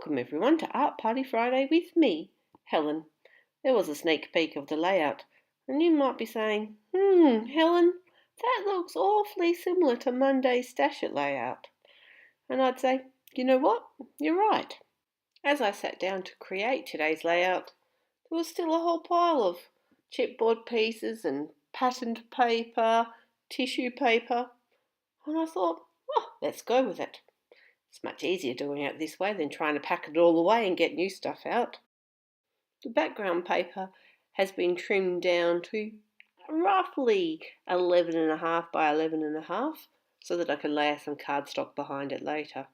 Welcome everyone to Art Party Friday with me, Helen. There was a sneak peek of the layout, and you might be saying, Helen, that looks awfully similar to Monday's Stash It layout. And I'd say, you know what? You're right. As I sat down to create today's layout, there was still a whole pile of chipboard pieces and patterned paper, tissue paper, and I thought, let's go with it. It's much easier doing it this way than trying to pack it all away and get new stuff out. The background paper has been trimmed down to roughly 11.5 by 11.5 so that I can layer some cardstock behind it later.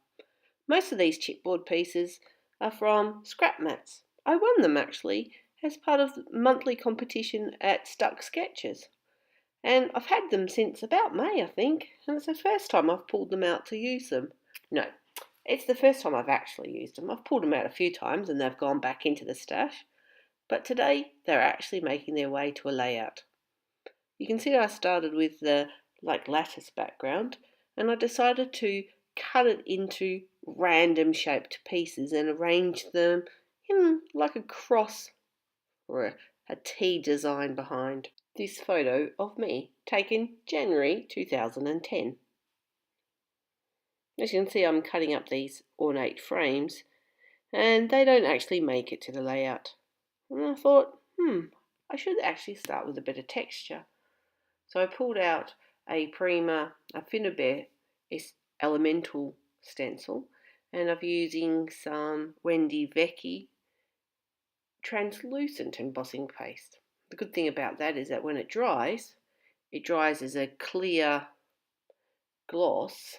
Most of these chipboard pieces are from scrap mats. I won them actually as part of the monthly competition at Stuck Sketches. And I've had them since about May, I think, and it's the first time I've pulled them out to use them. No, it's the first time I've actually used them. I've pulled them out a few times and they've gone back into the stash. But today they're actually making their way to a layout. You can see I started with the lattice background and I decided to cut it into random shaped pieces and arrange them in like a cross or a T design behind. This photo of me taken January 2010. As you can see, I'm cutting up these ornate frames and they don't actually make it to the layout. And I thought, I should actually start with a bit of texture. So I pulled out a Prima, a Finnabair Elemental stencil, and I'm using some Wendy Vecchi translucent embossing paste. The good thing about that is that when it dries as a clear gloss,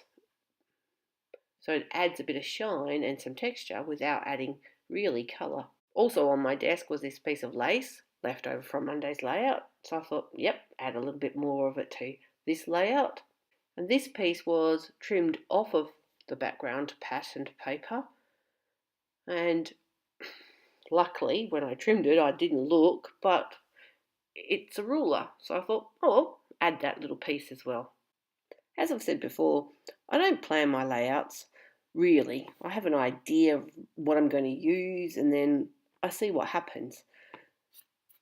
so it adds a bit of shine and some texture without adding really colour. Also on my desk was this piece of lace left over from Monday's layout, so I thought, add a little bit more of it to this layout. And this piece was trimmed off of the background patterned paper, and luckily when I trimmed it I didn't look, but it's a ruler, so I thought, add that little piece as well. As I've said before, I don't plan my layouts, really. I have an idea of what I'm going to use and then I see what happens.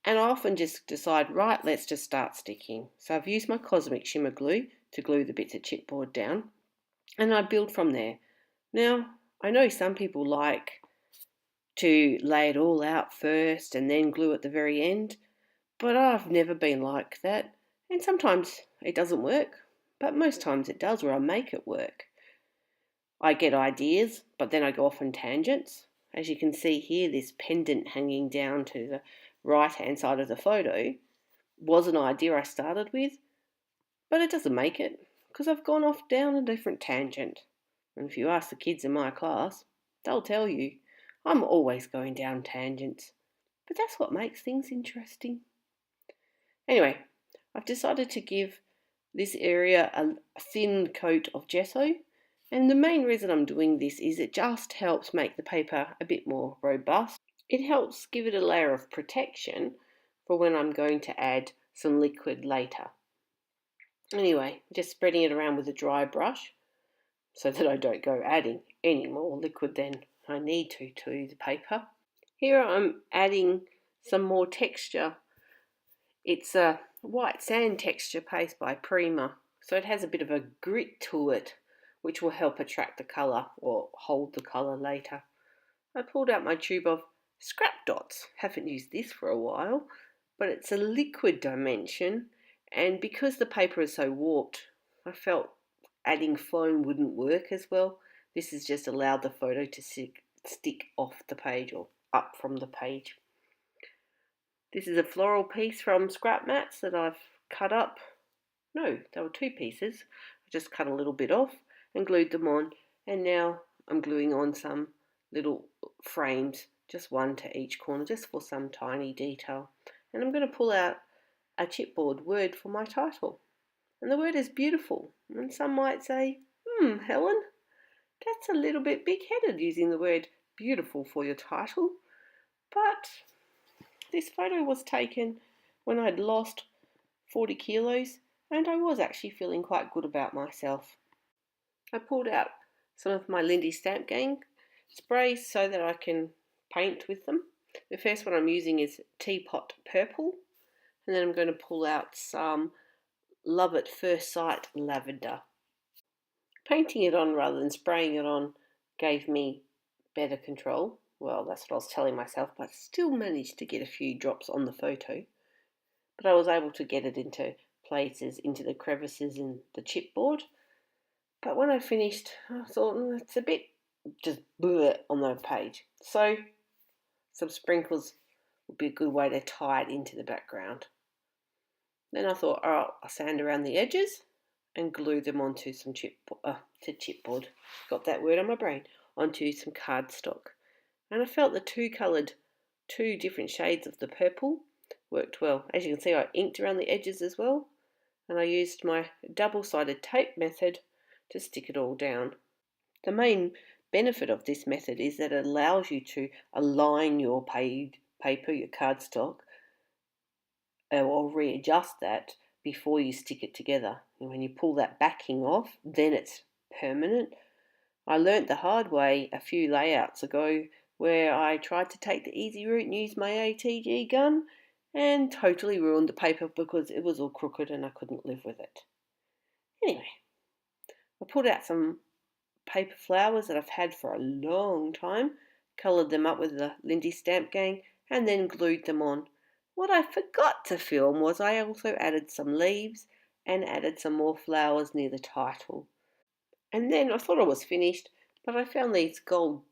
And I often just decide, right, let's just start sticking. So I've used my Cosmic Shimmer glue to glue the bits of chipboard down and I build from there. Now, I know some people like to lay it all out first and then glue at the very end, but I've never been like that. And sometimes it doesn't work, but most times it does, or I make it work. I get ideas, but then I go off on tangents. As you can see here, this pendant hanging down to the right-hand side of the photo was an idea I started with, but it doesn't make it because I've gone off down a different tangent. And if you ask the kids in my class, they'll tell you I'm always going down tangents, but that's what makes things interesting. Anyway, I've decided to give this area a thin coat of gesso, and the main reason I'm doing this is it just helps make the paper a bit more robust. It helps give it a layer of protection for when I'm going to add some liquid later. Anyway, just spreading it around with a dry brush so that I don't go adding any more liquid than I need to the paper. Here I'm adding some more texture. It's a white sand texture paste by Prima, so it has a bit of a grit to it, which will help attract the colour or hold the colour later. I pulled out my tube of scrap dots. Haven't used this for a while, but it's a liquid dimension, and because the paper is so warped, I felt adding foam wouldn't work as well. This has just allowed the photo to stick off the page or up from the page. This is a floral piece from scrap mats that I've cut up. No, there were two pieces. I just cut a little bit off and glued them on, and now I'm gluing on some little frames, just one to each corner, just for some tiny detail. And I'm going to pull out a chipboard word for my title. And the word is beautiful. And some might say, Helen, that's a little bit big-headed using the word beautiful for your title. But this photo was taken when I'd lost 40 kilos and I was actually feeling quite good about myself. I pulled out some of my Lindy Stamp Gang sprays so that I can paint with them. The first one I'm using is Teapot Purple, and then I'm going to pull out some Love at First Sight Lavender. Painting it on rather than spraying it on gave me better control. Well, that's what I was telling myself, but I still managed to get a few drops on the photo. But I was able to get it into places, into the crevices in the chipboard. But when I finished, I thought, it's a bit just bleh on the page. So some sprinkles would be a good way to tie it into the background. Then I thought, all right, I'll sand around the edges and glue them onto some chipboard. Got that word on my brain. Onto some cardstock. And I felt the two different shades of the purple worked well. As you can see, I inked around the edges as well. And I used my double-sided tape method to stick it all down. The main benefit of this method is that it allows you to align your paper, your cardstock, or readjust that before you stick it together. And when you pull that backing off, then it's permanent. I learnt the hard way a few layouts ago where I tried to take the easy route and use my ATG gun and totally ruined the paper because it was all crooked and I couldn't live with it. Anyway, I pulled out some paper flowers that I've had for a long time, coloured them up with the Lindy Stamp Gang, and then glued them on. What I forgot to film was I also added some leaves and added some more flowers near the title. And then I thought I was finished, but I found these gold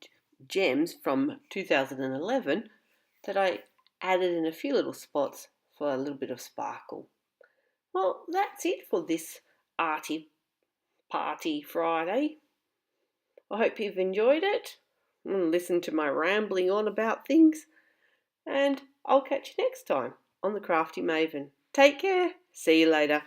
gems from 2011 that I added in a few little spots for a little bit of sparkle. Well, that's it for this Arty Party Friday. I hope you've enjoyed it and listened to my rambling on about things. And I'll catch you next time on the Crafty Maven. Take care. See you later.